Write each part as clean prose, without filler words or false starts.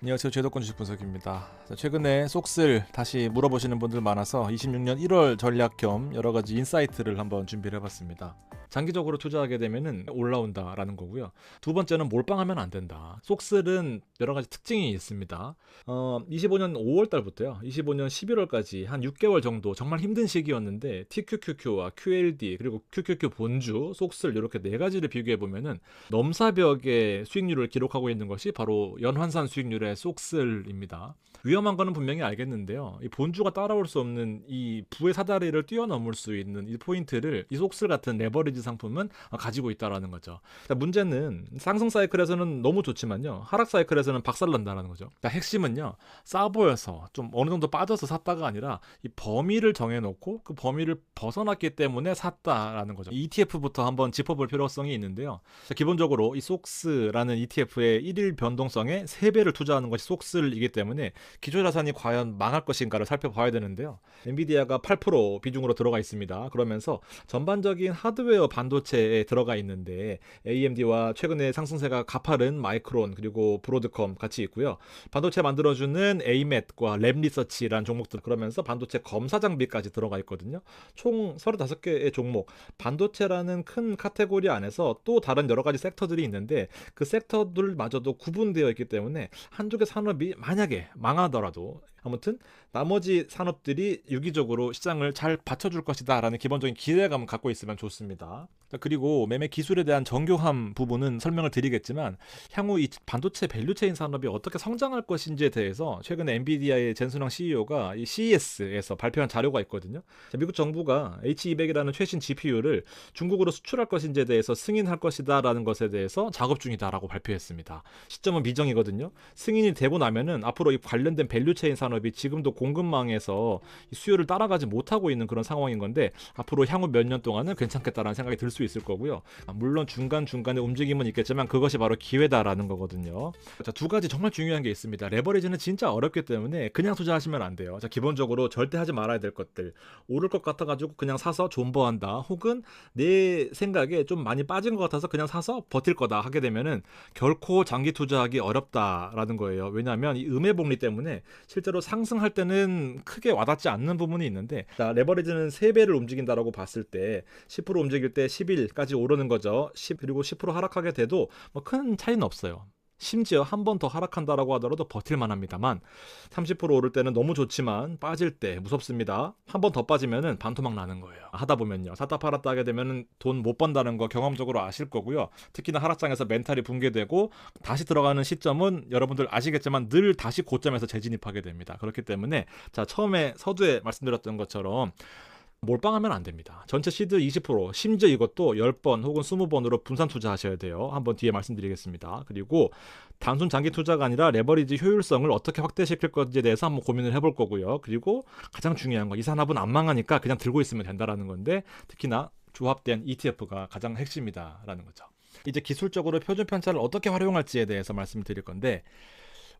안녕하세요. 최덕권 주식 분석입니다. 최근에 속슬 다시 물어보시는 분들 많아서 26년 1월 전략 겸 여러 가지 인사이트를 한번 준비를 해봤습니다. 장기적으로 투자하게 되면은 올라온다라는 거고요. 두 번째는 몰빵하면 안 된다. 속슬은 여러 가지 특징이 있습니다. 25년 5월 달부터요. 25년 11월까지 한 6개월 정도 정말 힘든 시기였는데 TQQQ와 QLD 그리고 QQQ 본주, 속슬 이렇게 네 가지를 비교해 보면은 넘사벽의 수익률을 기록하고 있는 것이 바로 연환산 수익률의 속슬입니다. 위험한 거는 분명히 알겠는데요. 이 본주가 따라올 수 없는 이 부의 사다리를 뛰어넘을 수 있는 이 포인트를 이 속슬 같은 레버리지 상품은 가지고 있다라는 거죠. 문제는 상승 사이클에서는 너무 좋지만요. 하락 사이클에서는 박살난다는 거죠. 핵심은요. 싸 보여서 좀 어느 정도 빠져서 샀다가 아니라 이 범위를 정해놓고 그 범위를 벗어났기 때문에 샀다라는 거죠. ETF부터 한번 짚어볼 필요성이 있는데요. 기본적으로 이 속스라는 ETF의 1일 변동성에 3배를 투자하는 것이 속슬이기 때문에 기초자산이 과연 망할 것인가를 살펴봐야 되는데요. 엔비디아가 8% 비중으로 들어가 있습니다. 그러면서 전반적인 하드웨어 반도체에 들어가 있는데 AMD와 최근에 상승세가 가파른 마이크론 그리고 브로드컴 같이 있고요. 반도체 만들어주는 AMAT과 랩리서치라는 종목들 그러면서 반도체 검사 장비까지 들어가 있거든요. 총 35개의 종목 반도체라는 큰 카테고리 안에서 또 다른 여러 가지 섹터들이 있는데 그 섹터들마저도 구분되어 있기 때문에 한쪽의 산업이 만약에 망하더라도 아무튼 나머지 산업들이 유기적으로 시장을 잘 받쳐줄 것이다 라는 기본적인 기대감을 갖고 있으면 좋습니다. 그리고 매매 기술에 대한 정교함 부분은 설명을 드리겠지만 향후 이 반도체 밸류체인 산업이 어떻게 성장할 것인지에 대해서 최근에 엔비디아의 젠순왕 CEO가 이 CES에서 발표한 자료가 있거든요. 미국 정부가 H200이라는 최신 GPU를 중국으로 수출할 것인지에 대해서 승인할 것이다 라는 것에 대해서 작업 중이다라고 발표했습니다. 시점은 미정이거든요. 승인이 되고 나면은 앞으로 이 관련된 밸류체인 산업이 지금도 공급망에서 수요를 따라가지 못하고 있는 그런 상황인 건데 앞으로 향후 몇 년 동안은 괜찮겠다라는 생각이 들 수 있을 거고요. 물론 중간중간에 움직임은 있겠지만 그것이 바로 기회다라는 거거든요. 자, 두 가지 정말 중요한 게 있습니다. 레버리지는 진짜 어렵기 때문에 그냥 투자하시면 안 돼요. 자, 기본적으로 절대 하지 말아야 될 것들. 오를 것 같아가지고 그냥 사서 존버한다. 혹은 내 생각에 좀 많이 빠진 것 같아서 그냥 사서 버틸 거다 하게 되면은 결코 장기 투자하기 어렵다라는 거예요. 왜냐하면 이 음해복리 때문에 실제로 상승할 때는 크게 와닿지 않는 부분이 있는데 자, 레버리지는 3배를 움직인다라고 봤을 때 10% 움직일 때 11까지 오르는 거죠. 10 그리고 10% 하락하게 돼도 뭐 큰 차이는 없어요. 심지어 한 번 더 하락한다라고 하더라도 버틸만 합니다만 30% 오를 때는 너무 좋지만 빠질 때 무섭습니다. 한 번 더 빠지면은 반토막 나는 거예요. 하다 보면요. 샀다 팔았다 하게 되면은 돈 못 번다는 거 경험적으로 아실 거고요. 특히나 하락장에서 멘탈이 붕괴되고 다시 들어가는 시점은 여러분들 아시겠지만 늘 다시 고점에서 재진입하게 됩니다. 그렇기 때문에 자, 처음에 서두에 말씀드렸던 것처럼 몰빵하면 안 됩니다. 전체 시드 20%, 심지어 이것도 10번 혹은 20번으로 분산 투자하셔야 돼요. 한번 뒤에 말씀드리겠습니다. 그리고 단순 장기 투자가 아니라 레버리지 효율성을 어떻게 확대시킬 건지에 대해서 한번 고민을 해볼 거고요. 그리고 가장 중요한 거, 이 산업은 안 망하니까 그냥 들고 있으면 된다라는 건데 특히나 조합된 ETF가 가장 핵심이다라는 거죠. 이제 기술적으로 표준 편차를 어떻게 활용할지에 대해서 말씀드릴 건데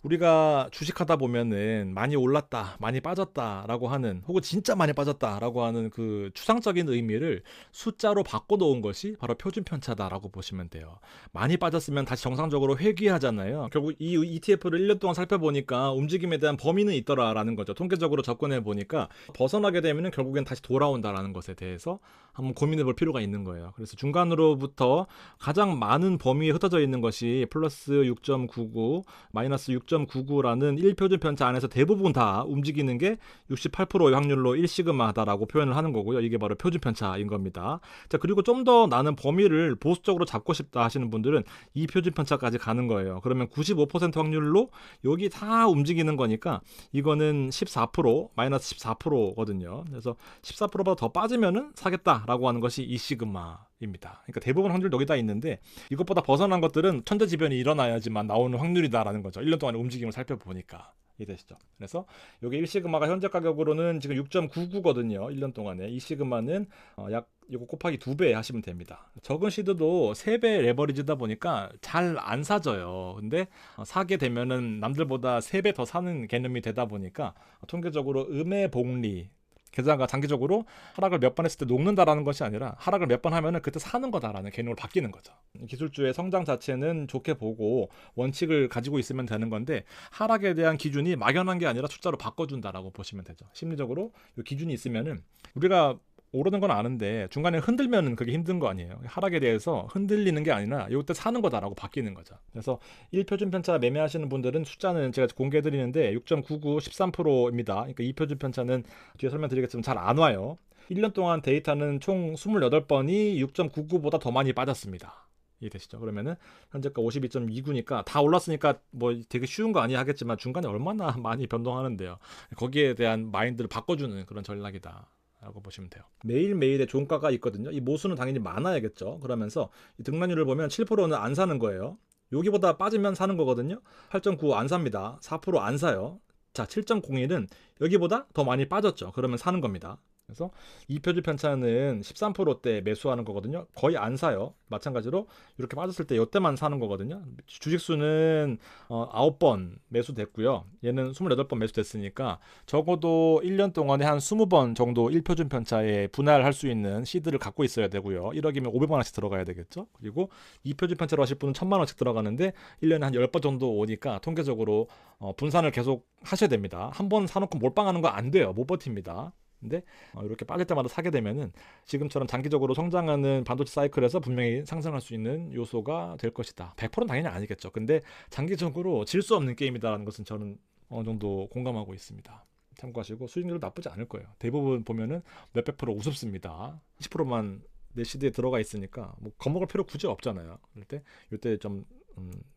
우리가 주식하다 보면은 많이 올랐다, 많이 빠졌다라고 하는 혹은 진짜 많이 빠졌다라고 하는 그 추상적인 의미를 숫자로 바꿔놓은 것이 바로 표준 편차다라고 보시면 돼요. 많이 빠졌으면 다시 정상적으로 회귀하잖아요. 결국 이 ETF를 1년 동안 살펴보니까 움직임에 대한 범위는 있더라라는 거죠. 통계적으로 접근해 보니까 벗어나게 되면은 결국엔 다시 돌아온다라는 것에 대해서 한번 고민해 볼 필요가 있는 거예요. 그래서 중간으로부터 가장 많은 범위에 흩어져 있는 것이 플러스 6.99, 마이너스 6.99라는 1표준 편차 안에서 대부분 다 움직이는 게 68%의 확률로 1시그마다라고 표현을 하는 거고요. 이게 바로 표준 편차인 겁니다. 자, 그리고 좀 더 나는 범위를 보수적으로 잡고 싶다 하시는 분들은 이 표준 편차까지 가는 거예요. 그러면 95% 확률로 여기 다 움직이는 거니까 이거는 14%, 마이너스 14%거든요. 그래서 14%보다 더 빠지면은 사겠다라고 하는 것이 2시그마입니다. 그러니까 대부분 확률 여기다 있는데 이것보다 벗어난 것들은 천재지변이 일어나야지만 나오는 확률이다라는 거죠. 1년 동안의 움직임을 살펴보니까. 이해되시죠? 그래서 여기 1시그마가 현재 가격으로는 지금 6.99거든요. 1년 동안에. 2시그마는 약 이거 곱하기 2배 하시면 됩니다. 적은 시드도 3배 레버리지다 보니까 잘 안 사져요. 근데 사게 되면은 남들보다 3배 더 사는 개념이 되다 보니까 통계적으로 음의 복리 계좌가 장기적으로 하락을 몇 번 했을 때 녹는다라는 것이 아니라 하락을 몇 번 하면은 그때 사는 거다라는 개념으로 바뀌는 거죠. 기술주의 성장 자체는 좋게 보고 원칙을 가지고 있으면 되는 건데 하락에 대한 기준이 막연한 게 아니라 숫자로 바꿔준다라고 보시면 되죠. 심리적으로 이 기준이 있으면은 우리가 오르는 건 아는데 중간에 흔들면은 그게 힘든 거 아니에요. 하락에 대해서 흔들리는 게 아니라 이때 사는 거다라고 바뀌는 거죠. 그래서 1표준 편차 매매하시는 분들은 숫자는 제가 공개해 드리는데 6.99 13%입니다. 그러니까 2표준 편차는 뒤에 설명드리겠지만 잘 안 와요. 1년 동안 데이터는 총 28번이 6.99보다 더 많이 빠졌습니다. 이해되시죠? 그러면은 현재가 52.29니까 다 올랐으니까 뭐 되게 쉬운 거 아니야 하겠지만 중간에 얼마나 많이 변동하는데요. 거기에 대한 마인드를 바꿔주는 그런 전략이다 라고 보시면 돼요. 매일매일의 종가가 있거든요. 이 모수는 당연히 많아야겠죠. 그러면서 이 등락률을 보면 7%는 안 사는 거예요. 여기보다 빠지면 사는 거거든요. 8.9 안 삽니다. 4% 안 사요. 자, 7.01은 여기보다 더 많이 빠졌죠. 그러면 사는 겁니다. 그래서 2표준 편차는 13%대 매수하는 거거든요. 거의 안 사요. 마찬가지로 이렇게 빠졌을 때 이때만 사는 거거든요. 주식수는 9번 매수됐고요. 얘는 28번 매수됐으니까 적어도 1년 동안에 한 20번 정도 1표준 편차에 분할할 수 있는 시드를 갖고 있어야 되고요. 1억이면 500만 원씩 들어가야 되겠죠. 그리고 2표준 편차로 하실 분은 1000만 원씩 들어가는데 1년에 한 10번 정도 오니까 통계적으로 분산을 계속 하셔야 됩니다. 한 번 사놓고 몰빵하는 거 안 돼요. 못 버팁니다. 근데 이렇게 빠질 때마다 사게 되면은 지금처럼 장기적으로 성장하는 반도체 사이클에서 분명히 상승할 수 있는 요소가 될 것이다. 100%는 당연히 아니겠죠. 근데 장기적으로 질 수 없는 게임이다라는 것은 저는 어느 정도 공감하고 있습니다. 참고하시고 수익률도 나쁘지 않을 거예요. 대부분 보면은 몇백 프로 우습습니다. 10%만 내 시드에 들어가 있으니까 뭐 겁먹을 필요 굳이 없잖아요. 그럴 때 이때 좀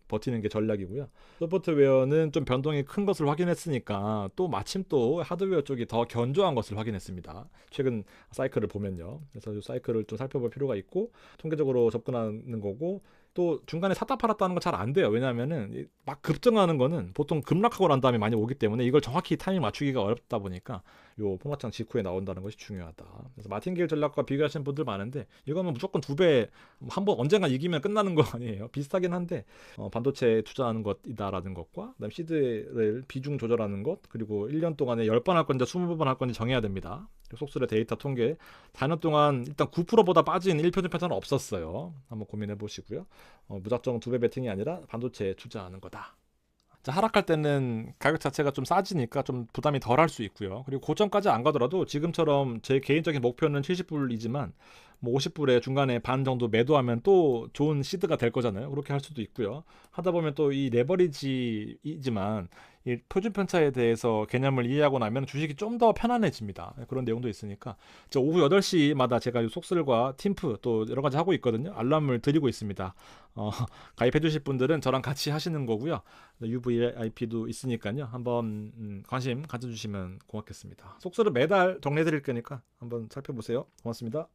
버티는 게 전략이고요. 소프트웨어는 좀 변동이 큰 것을 확인했으니까 또 마침 또 하드웨어 쪽이 더 견조한 것을 확인했습니다. 최근 사이클을 보면요. 그래서 이 사이클을 좀 살펴볼 필요가 있고 통계적으로 접근하는 거고 또 중간에 샀다 팔았다는 건 잘 안 돼요. 왜냐하면은 막 급등하는 거는 보통 급락하고 난 다음에 많이 오기 때문에 이걸 정확히 타이밍 맞추기가 어렵다 보니까 요 폭락장 직후에 나온다는 것이 중요하다. 그래서 마틴게일 전략과 비교하시는 분들 많은데 이거는 무조건 2배 한번 언젠가 이기면 끝나는 거 아니에요. 비슷하긴 한데 반도체에 투자하는 것이다라는 것과 그다음 시드를 비중 조절하는 것 그리고 1년 동안에 10번 할 건지 20번 할 건지 정해야 됩니다. 속술의 데이터 통계 단연 동안 일단 9%보다 빠진 1표준 패턴은 없었어요. 한번 고민해 보시고요. 무작정 2배 베팅이 아니라 반도체에 투자하는 거다. 자, 하락할 때는 가격 자체가 좀 싸지니까 좀 부담이 덜 할 수 있고요. 그리고 고점까지 안 가더라도 지금처럼 제 개인적인 목표는 70불이지만 뭐 50불에 중간에 반 정도 매도하면 또 좋은 시드가 될 거잖아요. 그렇게 할 수도 있고요. 하다 보면 또 이 레버리지이지만 이 표준 편차에 대해서 개념을 이해하고 나면 주식이 좀 더 편안해집니다. 그런 내용도 있으니까 저 오후 8시마다 제가 이 속설과 팀프 또 여러 가지 하고 있거든요. 알람을 드리고 있습니다. 가입해 주실 분들은 저랑 같이 하시는 거고요. UVIP도 있으니까요. 한번 관심 가져주시면 고맙겠습니다. 속설은 매달 정리해 드릴 거니까 한번 살펴보세요. 고맙습니다.